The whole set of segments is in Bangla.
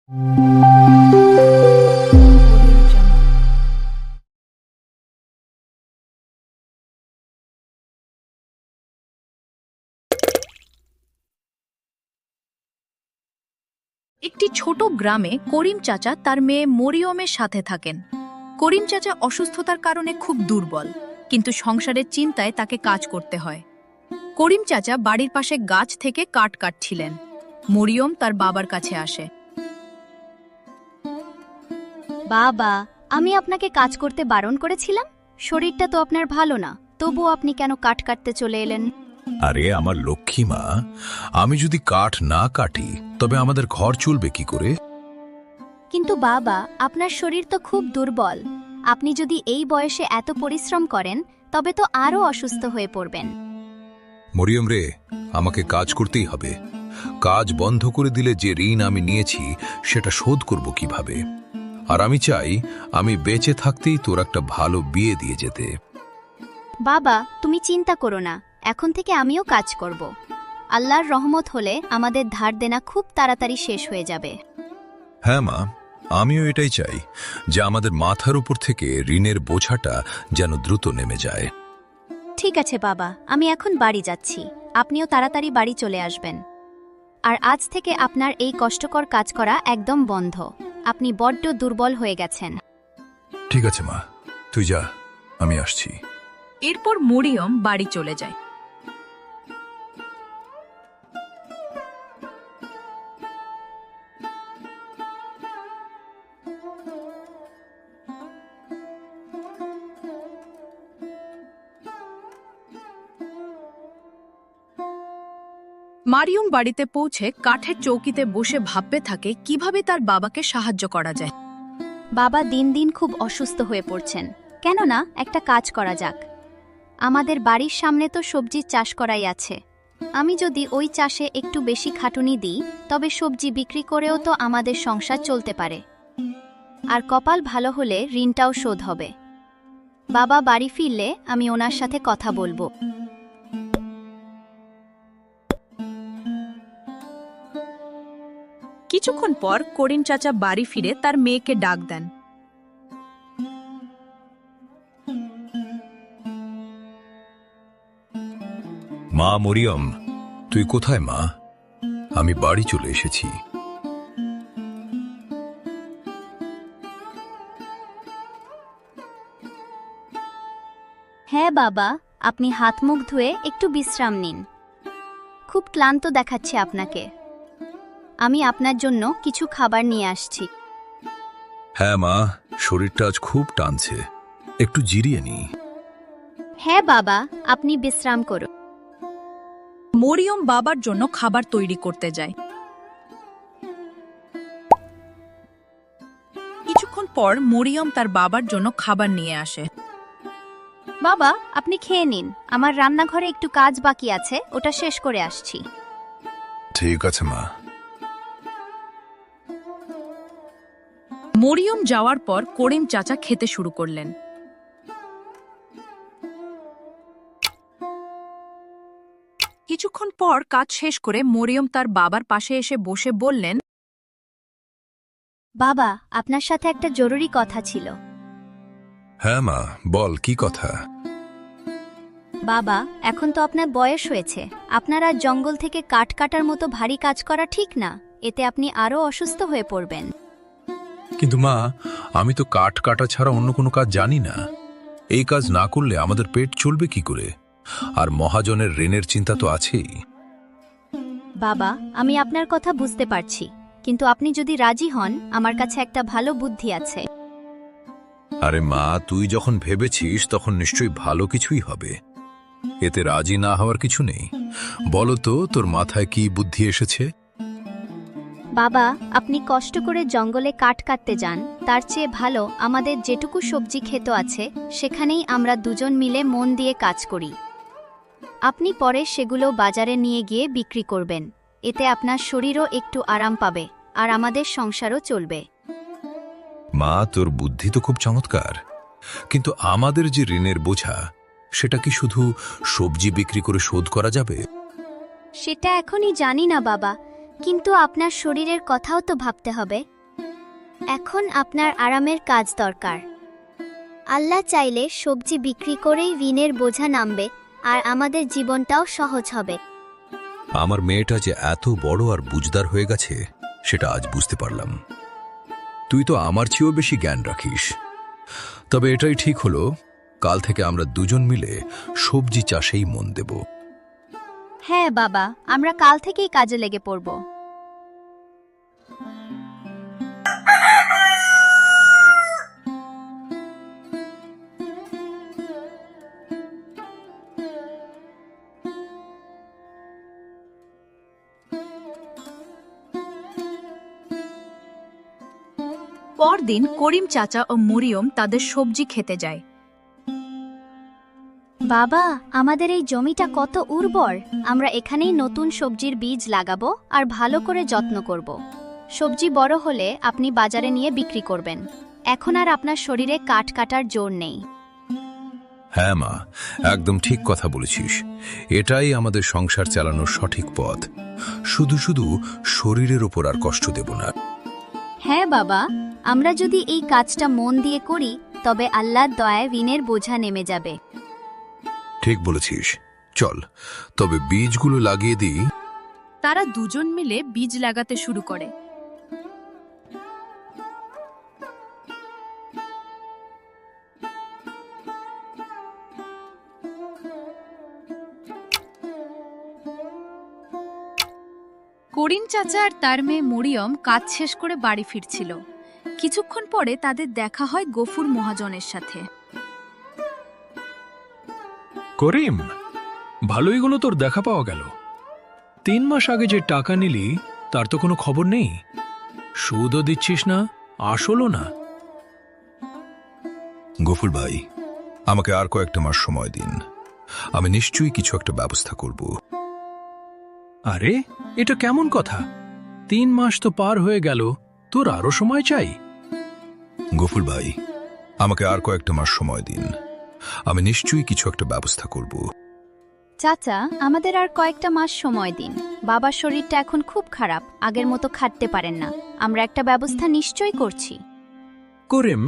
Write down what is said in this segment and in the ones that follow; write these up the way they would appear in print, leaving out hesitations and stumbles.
একটি ছোট গ্রামে করিম চাচা তার মেয়ে মরিয়মের সাথে থাকেন। করিম চাচা অসুস্থতার কারণে খুব দুর্বল, কিন্তু সংসারের চিন্তায় তাকে কাজ করতে হয়। করিম চাচা বাড়ির পাশে গাছ থেকে কাঠ কাটছিলেন। মরিয়ম তার বাবার কাছে আসে। বাবা, আমি আপনাকে কাজ করতে বারণ করেছিলাম। শরীরটা তো আপনার ভালো না, তবুও আপনি কেন কাঠ কাটতে চলে এলেন? আরে আমার লক্ষ্মী মা, আমি যদি কাঠ না কাটি তবে আমাদের ঘর চলবে কি করে? কিন্তু বাবা, আপনার শরীর তো খুব দুর্বল। আপনি যদি এই বয়সে এত পরিশ্রম করেন তবে তো আরও অসুস্থ হয়ে পড়বেন। মরিয়ম রে, আমাকে কাজ করতেই হবে। কাজ বন্ধ করে দিলে যে ঋণ আমি নিয়েছি সেটা শোধ করব কিভাবে? আর আমি চাই আমি বেঁচে থাকতেই তোর একটা ভালো বিয়ে দিয়ে যেতে। বাবা, তুমি চিন্তা করো না, এখন থেকে আমিও কাজ করব। আল্লাহর রহমত হলে আমাদের ধার দেনা খুব তাড়াতাড়ি শেষ হয়ে যাবে। হ্যাঁ মা, আমিও এটাই চাই যে আমাদের মাথার উপর থেকে ঋণের বোঝাটা যেন দ্রুত নেমে যায়। ঠিক আছে বাবা, আমি এখন বাড়ি যাচ্ছি। আপনিও তাড়াতাড়ি বাড়ি চলে আসবেন। আর আজ থেকে আপনার এই কষ্টকর কাজ করা একদম বন্ধ। আপনি বড্ড দুর্বল হয়ে গেছেন। ঠিক আছে মা, তুই যা, আমি আসছি। এরপর মরিয়ম বাড়ি চলে যায়। মারিয়ম বাড়িতে পৌঁছে কাঠের চৌকিতে বসে ভাবতে থাকে কিভাবে তার বাবাকে সাহায্য করা যায়। বাবা দিন দিন খুব অসুস্থ হয়ে পড়ছেন। কেননা একটা কাজ করা যাক। আমাদের বাড়ির সামনে তো সবজির চাষ করাই আছে। আমি যদি ওই চাষে একটু বেশি খাটুনি দিই তবে সবজি বিক্রি করেও তো আমাদের সংসার চলতে পারে। আর কপাল ভালো হলে ঋণটাও শোধ হবে। বাবা বাড়ি ফিরলে আমি ওনার সাথে কথা বলবো। কিছুক্ষণ পর করিম চাচা বাড়ি ফিরে তার মেয়েকে ডাক দেন। মা মরিয়ম, তুই কোথায় মা? আমি বাড়ি চলে এসেছি। হ্যাঁ বাবা, আপনি হাত মুখ ধুয়ে একটু বিশ্রাম নিন। খুব ক্লান্ত দেখাচ্ছে আপনাকে। আমি আপনার জন্য কিছু খাবার নিয়ে আসছি। হ্যাঁ মা, শরীরটা আজ খুব টানছে, একটু জিরিয়ে নি। হ্যাঁ বাবা, আপনি বিশ্রাম করুন। মরিয়ম বাবার জন্য খাবার তৈরি করতে যায়। কিছুক্ষণ পর মরিয়ম তার বাবার জন্য খাবার নিয়ে আসে। বাবা, আপনি খেয়ে নিন। আমার রান্নাঘরে একটু কাজ বাকি আছে, ওটা শেষ করে আসছি। ঠিক আছে মা। মরিয়ম যাওয়ার পর করিম চাচা খেতে শুরু করলেন। কিছুক্ষণ পর কাজ শেষ করে মরিয়ম তার বাবার পাশে এসে বসে বললেন, বাবা, আপনার সাথে একটা জরুরি কথা ছিল। হ্যাঁ মা, বল কি কথা? বাবা, এখন তো আপনার বয়স হয়েছে। আপনার আর জঙ্গল থেকে কাঠ কাটার মতো ভারী কাজ করা ঠিক না। এতে আপনি আরও অসুস্থ হয়ে পড়বেন। কিন্তু মা, আমি তো কাঠ কাটা ছাড়া অন্য কোনো কাজ জানি না। এই কাজ না করলে আমাদের পেট চলবে কি করে? আর মহাজনের ঋণের চিন্তা তো আছেই। বাবা, আমি আপনার কথা বুঝতে পারছি, কিন্তু আপনি যদি রাজি হন, আমার কাছে একটা ভালো বুদ্ধি আছে। আরে মা, তুই যখন ভেবেছিস তখন নিশ্চয়ই ভালো কিছুই হবে। এতে রাজি না হওয়ার কিছু নেই। বলো তো, তোর মাথায় কি বুদ্ধি এসেছে? বাবা, আপনি কষ্ট করে জঙ্গলে কাঠ কাটতে যান, তার চেয়ে ভালো আমাদের যেটুকু সবজি ক্ষেত আছে সেখানেই আমরা দুজন মিলে মন দিয়ে কাজ করি। আপনি পরে সেগুলো বাজারে নিয়ে গিয়ে বিক্রি করবেন। এতে আপনার শরীরও একটু আরাম পাবে আর আমাদের সংসারও চলবে। মা, তোর বুদ্ধি তো খুব চমৎকার, কিন্তু আমাদের যে ঋণের বোঝা সেটা কি শুধু সবজি বিক্রি করে শোধ করা যাবে? সেটা এখনই জানি না বাবা, কিন্তু আপনার শরীরের কথাও তো ভাবতে হবে। এখন আপনার আরামের কাজ দরকার। আল্লাহ চাইলে সবজি বিক্রি করেই ঋণের বোঝা নামবে আর আমাদের জীবনটাও সহজ হবে। আমার মেয়েটা যে এত বড় আর বুঝদার হয়ে গেছে সেটা আজ বুঝতে পারলাম। তুই তো আমার চেয়েও বেশি জ্ঞান রাখিস। তবে এটাই ঠিক হলো, কাল থেকে আমরা দুজন মিলে সবজি চাষেই মন দেব। হ্যাঁ বাবা, আমরা কাল থেকেই কাজে লেগে পড়ব। পরদিন করিম চাচা ও মরিয়ম তাদের সবজি খেতে যায়। বাবা, আমাদের এই জমিটা কত উর্বর। আমরা এখানেই নতুন সবজির বীজ লাগাবো আর ভালো করে যত্ন করব। সবজি বড় হলে আপনি বাজারে নিয়ে বিক্রি করবেন। এখন আর আপনার শরীরে কাঠ কাটার জোর নেই। হ্যাঁ মা, একদম ঠিক কথা বলেছিস। এটাই আমাদের সংসার চালানোর সঠিক পথ। শুধু শুধু শরীরের ওপর আর কষ্ট দেব না। হ্যাঁ বাবা, আমরা যদি এই কাজটা মন দিয়ে করি তবে আল্লাহর দয়ায় ঋণের বোঝা নেমে যাবে। ঠিক বলেছিস। চল তবে বীজগুলো লাগিয়ে দিই। তারা দুজন মিলে বীজ লাগাতে শুরু করে। করিম চাচা আর তার মেয়ে মরিয়ম কাজ শেষ করে বাড়ি ফিরছিল। কিছুক্ষণ পরে তাদের দেখা হয় গফুর মহাজনের সাথে। করিম, ভালোই গুলো তোর দেখা পাওয়া গেল। 3 মাস আগে যে টাকা নিলি তার তো কোনো খবর নেই। সুদও দিচ্ছিস না, আসলও না। গফুর ভাই, আমাকে আর কয়েকটা মাস সময় দিন। আমি নিশ্চয়ই কিছু একটা ব্যবস্থা করব। আরে, এটা কেমন কথা? 3 মাস তো পার হয়ে গেল, তোর আরো সময় চাই? গফুর ভাই, আমাকে আর কয়েকটা মাস সময় দিন। আমি নিশ্চয়ই কিছু একটা ব্যবস্থা করব। চাচা, আমাদের আর কয়েকটা মাস সময় দিন। বাবার শরীরটা এখন খুব খারাপ, আগের মতো খাটতে পারেন না। আমরা একটা ব্যবস্থা নিশ্চয়ই করছি। করিম,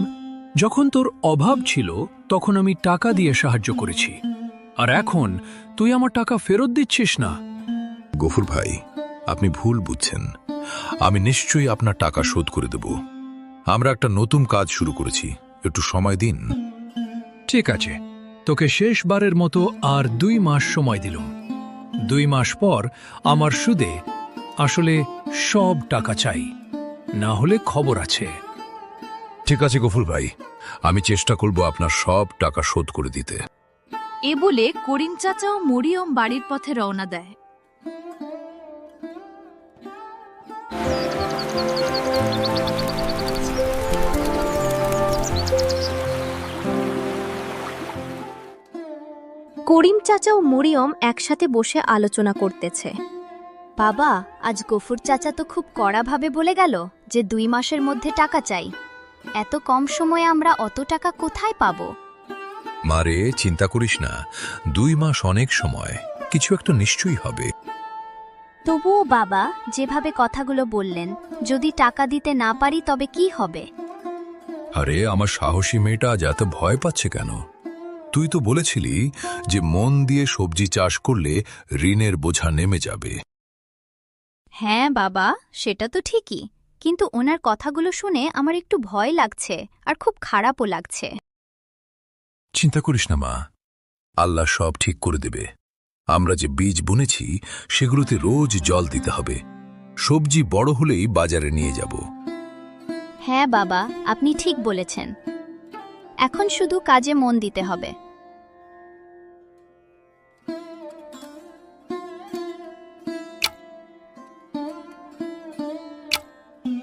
যখন তোর অভাব ছিল তখন আমি টাকা দিয়ে সাহায্য করেছি, আর এখন তুই আমার টাকা ফেরত দিচ্ছিস না। গফুর ভাই, আপনি ভুল বুঝছেন। আমি নিশ্চয়ই আপনার টাকা শোধ করে দেব। আমরা একটা নতুন কাজ শুরু করেছি, একটু সময় দিন। ঠিক আছে, তোকে শেষবারের মতো আর 2 মাস সময় দিলুম। 2 মাস পর আমার সুদে আসলে সব টাকা চাই, না হলে খবর আছে। ঠিক আছে গফুর ভাই, আমি চেষ্টা করব আপনার সব টাকা শোধ করে দিতে। এ বলে করিম চাচা ও মরিয়ম বাড়ির পথে রওনা দেয়। করিম চাচা ও মরিয়ম একসাথে বসে আলোচনা করতেছে। বাবা, আজ গফুর চাচা তো খুব কড়াভাবে বলে গেল যে 2 মাসের মধ্যে টাকা চাই। এত কম সময়ে আমরা অত টাকা কোথায় পাবো? মারে, চিন্তা করিস না। 2 মাস অনেক সময়, কিছু একটা নিশ্চয়ই হবে। তবুও বাবা, যেভাবে কথাগুলো বললেন, যদি টাকা দিতে না পারি তবে কি হবে? আরে, আমার সাহসী মেয়েটা আজ এত ভয় পাচ্ছে কেন? তুই তো বলেছিলি যে মন দিয়ে সবজি চাষ করলে ঋণের বোঝা নেমে যাবে। হ্যাঁ বাবা, সেটা তো ঠিকই, কিন্তু ওনার কথাগুলো শুনে আমার একটু ভয় লাগছে আর খুব খারাপও লাগছে। চিন্তা করিস না মা, আল্লাহ সব ঠিক করে দেবে। আমরা যে বীজ বুনেছি সেগুলোতে রোজ জল দিতে হবে। সবজি বড় হলেই বাজারে নিয়ে যাব। হ্যাঁ বাবা, আপনি ঠিক বলেছেন। এখন শুধু কাজে মন দিতে হবে।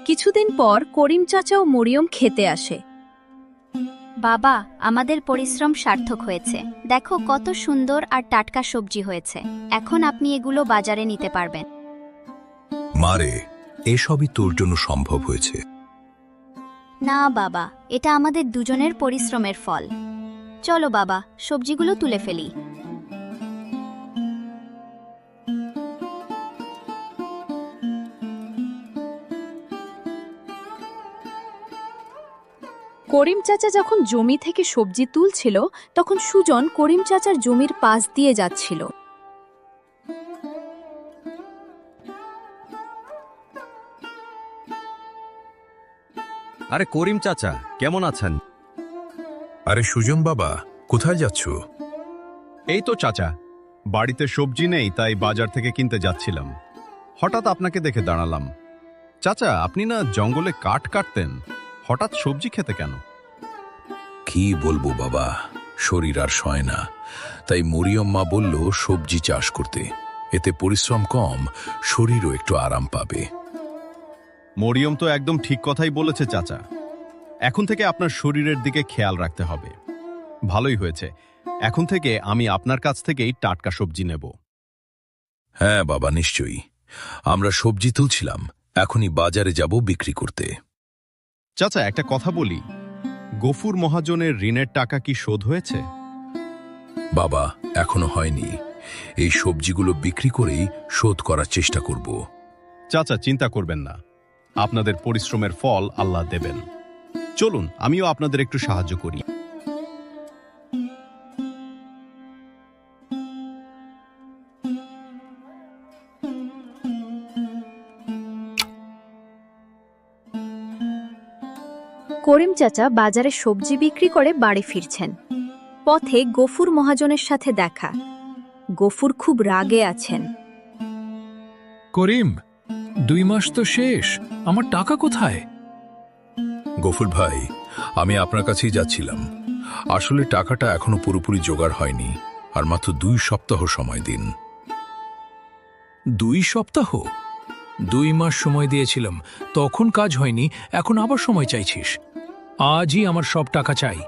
কিছুদিন পর করিম চাচা ও মরিয়ম খেতে আসে। বাবা, আমাদের পরিশ্রম সার্থক হয়েছে। দেখো কত সুন্দর আর টাটকা সবজি হয়েছে। এখন আপনি এগুলো বাজারে নিতে পারবেন। মারে, এসবই তোর জন্য সম্ভব হয়েছে। না বাবা, এটা আমাদের দুজনের পরিশ্রমের ফল। চলো বাবা, সবজিগুলো তুলে ফেলি। করিম চাচা যখন জমি থেকে সবজি তুলছিল তখন সুজন করিম চাচার জমির পাশ দিয়ে যাচ্ছিল। আরে করিম চাচা, কেমন আছেন? আরে সুজন বাবা, কোথায় যাচ্ছ? এই তো চাচা, বাড়িতে সবজি নেই তাই বাজার থেকে কিনতে যাচ্ছিলাম। হঠাৎ আপনাকে দেখে দাঁড়ালাম। চাচা, আপনি না জঙ্গলে কাঠ কাটতেন, হঠাৎ সবজি খেতে কেন? কি বলবো বাবা, শরীর আর সয় না, তাই মরিয়ম মা বলল সবজি চাষ করতে, এতে পরিশ্রম কম, শরীরও একটু আরাম পাবে। মরিয়ম তো একদম ঠিক কথাই বলেছে চাচা। এখন থেকে আপনার শরীরের দিকে খেয়াল রাখতে হবে। ভালোই হয়েছে, এখন থেকে আমি আপনার কাছ থেকেই টাটকা সবজি নেব। হ্যাঁ বাবা, নিশ্চয়ই। আমরা সবজি তুলছিলাম, এখনই বাজারে যাব বিক্রি করতে। চাচা, একটা কথা বলি, গফুর মহাজনের ঋণের টাকা কি শোধ হয়েছে? বাবা, এখনো হয়নি। এই সবজিগুলো বিক্রি করেই শোধ করার চেষ্টা করব। চাচা, চিন্তা করবেন না, আপনাদের পরিশ্রমের ফল আল্লাহ দেবেন। চলুন, আমিও আপনাদের একটু সাহায্য করি। করিম চাচা বাজারে সবজি বিক্রি করে বাড়ি ফিরছেন। পথে গফুর মহাজনের সাথে দেখা। গফুর খুব রাগে আছেন। করিম, 2 মাস তো শেষ, আমার টাকা কোথায়? গফুর ভাই, আমি আপনার কাছেই যাচ্ছিলাম। আসলে টাকাটা এখনো পুরোপুরি জোগাড় হয়নি, আর মাত্র 2 সপ্তাহ সময় দিন। 2 সপ্তাহ? 2 মাস সময় দিয়েছিলাম, তখন কাজ হয়নি, এখন আবার সময় চাইছিস? আজই আমার সব টাকা চাই।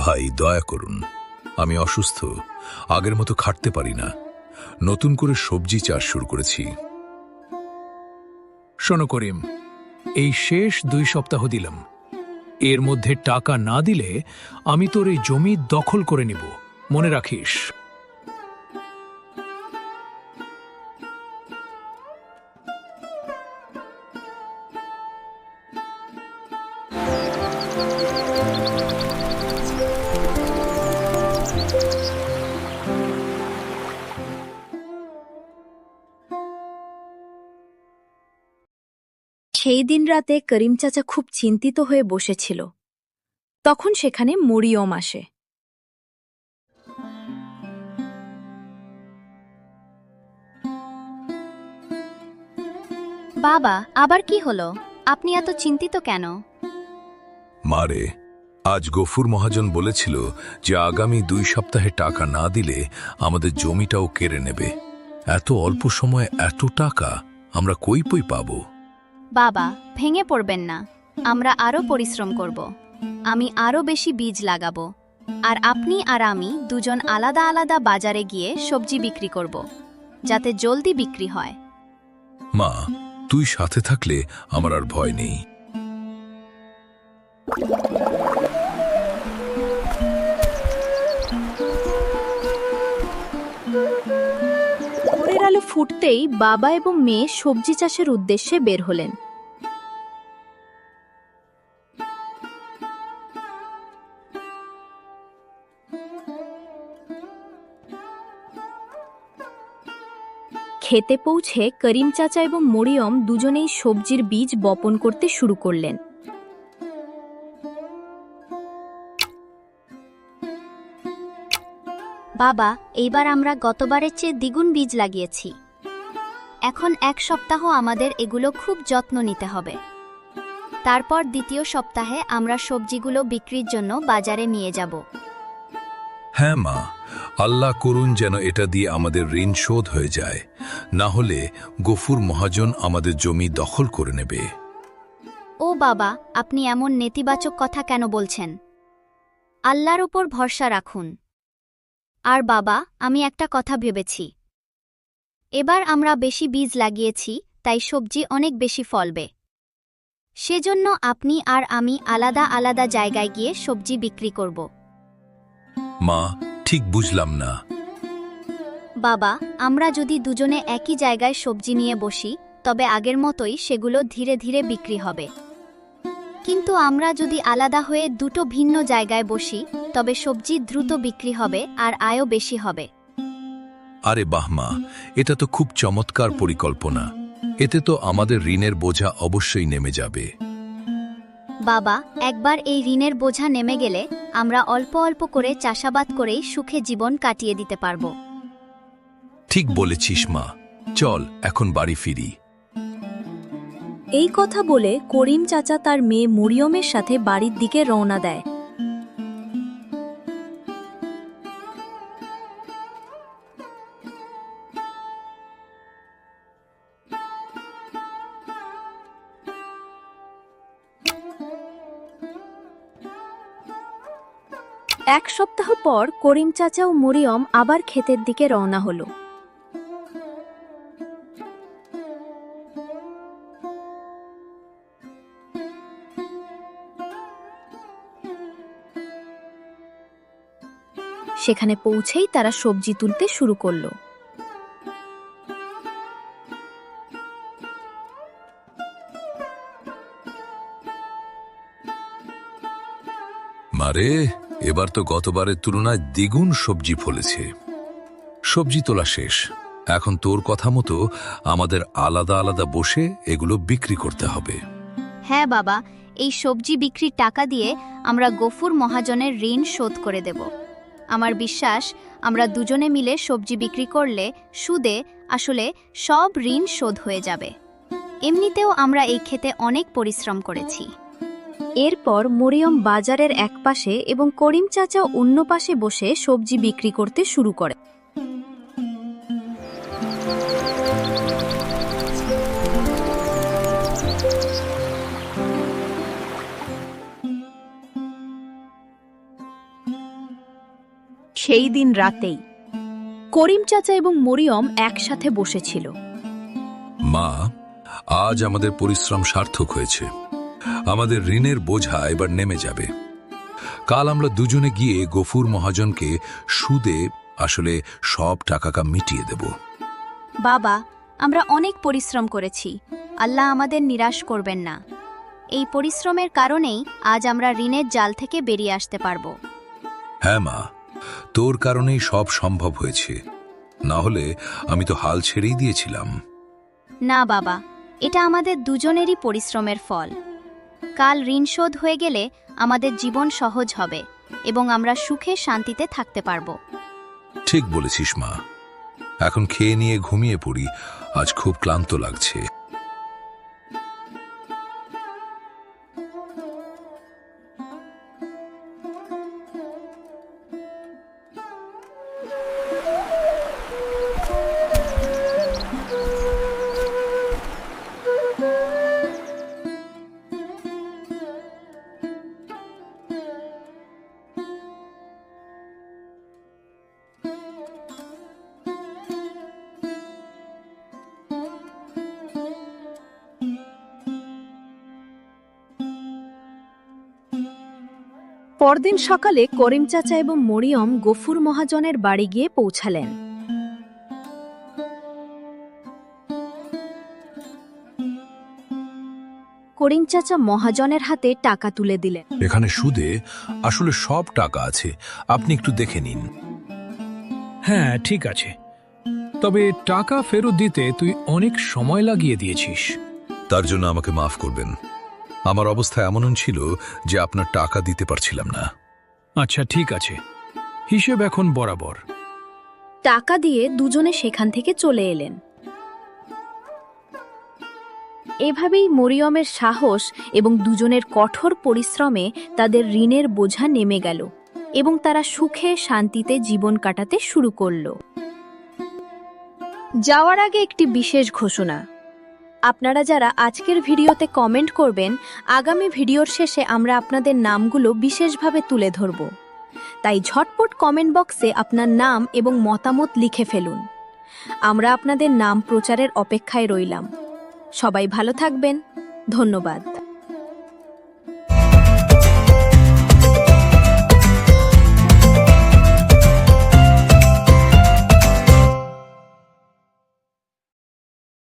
ভাই, দয়া করুন, আমি অসুস্থ, আগের মতো খাটতে পারি না। নতুন করে সবজি চাষ শুরু করেছি। শোনো করিম, এই শেষ 2 সপ্তাহ দিলাম, এর মধ্যে টাকা না দিলে আমি তোর এই জমি দখল করে নিব, মনে রাখিস। সেই দিন রাতে করিম চাচা খুব চিন্তিত হয়ে বসেছিল। তখন সেখানে মরিয়ম আসে। বাবা, আবার কি হলো? আপনি এত চিন্তিত কেন? মারে, আজ গফুর মহাজন বলেছিল যে আগামী 2 সপ্তাহে টাকা না দিলে আমাদের জমিটাও কেড়ে নেবে। এত অল্প সময়ে এত টাকা আমরা কই পাবো? বাবা, ভেঙে পড়বেন না, আমরা আরও পরিশ্রম করব। আমি আরও বেশি বীজ লাগাবো, আর আপনি আর আমি দুজন আলাদা আলাদা বাজারে গিয়ে সবজি বিক্রি করব, যাতে জলদি বিক্রি হয়। মা, তুই সাথে থাকলে আমার আর ভয় নেই। ভোরের আলো ফুটতেই বাবা এবং মেয়ে সবজি চাষের উদ্দেশ্যে বের হলেন। খেতে পৌঁছে করিম চাচা এবং মরিয়ম দুজনেই সবজির বীজ বপন করতে শুরু করলেন। বাবা, এইবার আমরা গতবারের চেয়ে দ্বিগুণ বীজ লাগিয়েছি। এখন 1 সপ্তাহ আমাদের এগুলো খুব যত্ন নিতে হবে। তারপর 2য় সপ্তাহে আমরা সবজিগুলো বিক্রির জন্য বাজারে নিয়ে যাব। হ্যাঁ মা, আল্লাহ করুন যেন এটা দিয়ে আমাদের ঋণ শোধ হয়ে যায়, না হলে গফুর মহাজন আমাদের জমি দখল করে নেবে। ও বাবা, আপনি এমন নেতিবাচক কথা কেন বলছেন? আল্লাহর উপর ভরসা রাখুন। আর বাবা, আমি একটা কথা ভেবেছি। এবার আমরা বেশি বীজ লাগিয়েছি, তাই সবজি অনেক বেশি ফলবে। সেজন্য আপনি আর আমি আলাদা আলাদা জায়গায় গিয়ে সবজি বিক্রি করব। মা, ঠিক বুঝলাম না। বাবা, আমরা যদি দুজনে একই জায়গায় সবজি নিয়ে বসি, তবে আগের মতোই সেগুলো ধীরে ধীরে বিক্রি হবে। কিন্তু আমরা যদি আলাদা হয়ে দুটো ভিন্ন জায়গায় বসি তবে সবজি দ্রুত বিক্রি হবে আর আয়ও বেশি হবে। আরে বাহ মা, এটা তো খুব চমৎকার পরিকল্পনা। এতে তো আমাদের ঋণের বোঝা অবশ্যই নেমে যাবে। বাবা, একবার এই ঋণের বোঝা নেমে গেলে আমরা অল্প অল্প করে চাষাবাদ করেই সুখে জীবন কাটিয়ে দিতে পারব। ঠিক বলেছিস মা, চল এখন বাড়ি ফিরি। এই কথা বলে করিম চাচা তার মেয়ে মরিয়মের সাথে বাড়ির দিকে রওনা দেয়। এক সপ্তাহ পর করিম চাচা ও মরিয়ম আবার ক্ষেতের দিকে রওনা হলো। সেখানে পৌঁছেই তারা সবজি তুলতে শুরু করলো। মারে, এবার তো গতবারের তুলনায় দ্বিগুণ সবজি ফলেছে। সবজি তোলা শেষ, এখন তোর কথা মতো আমাদের আলাদা আলাদা বসে এগুলো বিক্রি করতে হবে। হ্যাঁ বাবা, এই সবজি বিক্রির টাকা দিয়ে আমরা গফুর মহাজনের ঋণ শোধ করে দেব। আমার বিশ্বাস আমরা দুজনে মিলে সবজি বিক্রি করলে সুদে আসলে সব ঋণ শোধ হয়ে যাবে। এমনিতেও আমরা এই ক্ষেতে অনেক পরিশ্রম করেছি। এরপর মরিয়ম বাজারের এক পাশে এবং করিম চাচা অন্য পাশে বসে সবজি বিক্রি করতে শুরু করে। সেই দিন রাতেই করিম চাচা এবং মরিয়ম একসাথে বসেছিল। মা, আজ আমাদের পরিশ্রম সার্থক হয়েছে। আমাদের ঋণের বোঝা এবার নেমে যাবে। কাল আমরা দুজনে গিয়ে গফুর মহাজনকে সুদে আসলে সব টাকা মিটিয়ে দেব। বাবা, আমরা অনেক পরিশ্রম করেছি, আল্লাহ আমাদের নিরাশ করবেন না। এই পরিশ্রমের কারণেই আজ আমরা ঋণের জাল থেকে বেরিয়ে আসতে পারব। হ্যাঁ মা, তোর কারণেই সব সম্ভব হয়েছে, না হলে আমি তো হাল ছেড়েই দিয়েছিলাম। না বাবা, এটা আমাদের দুজনেরই পরিশ্রমের ফল। কাল ঋণ শোধ হয়ে গেলে আমাদের জীবন সহজ হবে এবং আমরা সুখে শান্তিতে থাকতে পারব। ঠিক বলেছিস মা, এখন খেয়ে নিয়ে ঘুমিয়ে পড়ি, আজ খুব ক্লান্ত লাগছে। পরদিন সকালে করিম চাচা এবং মরিয়ম গফুর মহাজনের বাড়ি গিয়ে পৌঁছালেন। করিম চাচা মহাজনের হাতে টাকা তুলে দিলেন। এখানে সুদে আসলে সব টাকা আছে, আপনি একটু দেখে নিন। হ্যাঁ ঠিক আছে, তবে টাকা ফেরত দিতে তুই অনেক সময় লাগিয়ে দিয়েছিস। তার জন্য আমাকে মাফ করবেন। আমার অবস্থা এমন ছিল যে আপনার টাকা দিতে পারছিলাম না। আচ্ছা ঠিক আছে, হিসেব এখন বরাবর। টাকা দিয়ে দুজনে সেখান থেকে চলে এলেন। এভাবেই মরিয়মের সাহস এবং দুজনের কঠোর পরিশ্রমে তাদের ঋণের বোঝা নেমে গেল এবং তারা সুখে শান্তিতে জীবন কাটাতে শুরু করল। যাওয়ার আগে একটি বিশেষ ঘোষণা। আপনারা যারা আজকের ভিডিওতে কমেন্ট করবেন, আগামী ভিডিওর শেষে আমরা আপনাদের নামগুলো বিশেষভাবে তুলে ধরব। তাই ঝটপট কমেন্ট বক্সে আপনার নাম এবং মতামত লিখে ফেলুন। আমরা আপনাদের নাম প্রচারের অপেক্ষায় রইলাম। সবাই ভালো থাকবেন। ধন্যবাদ।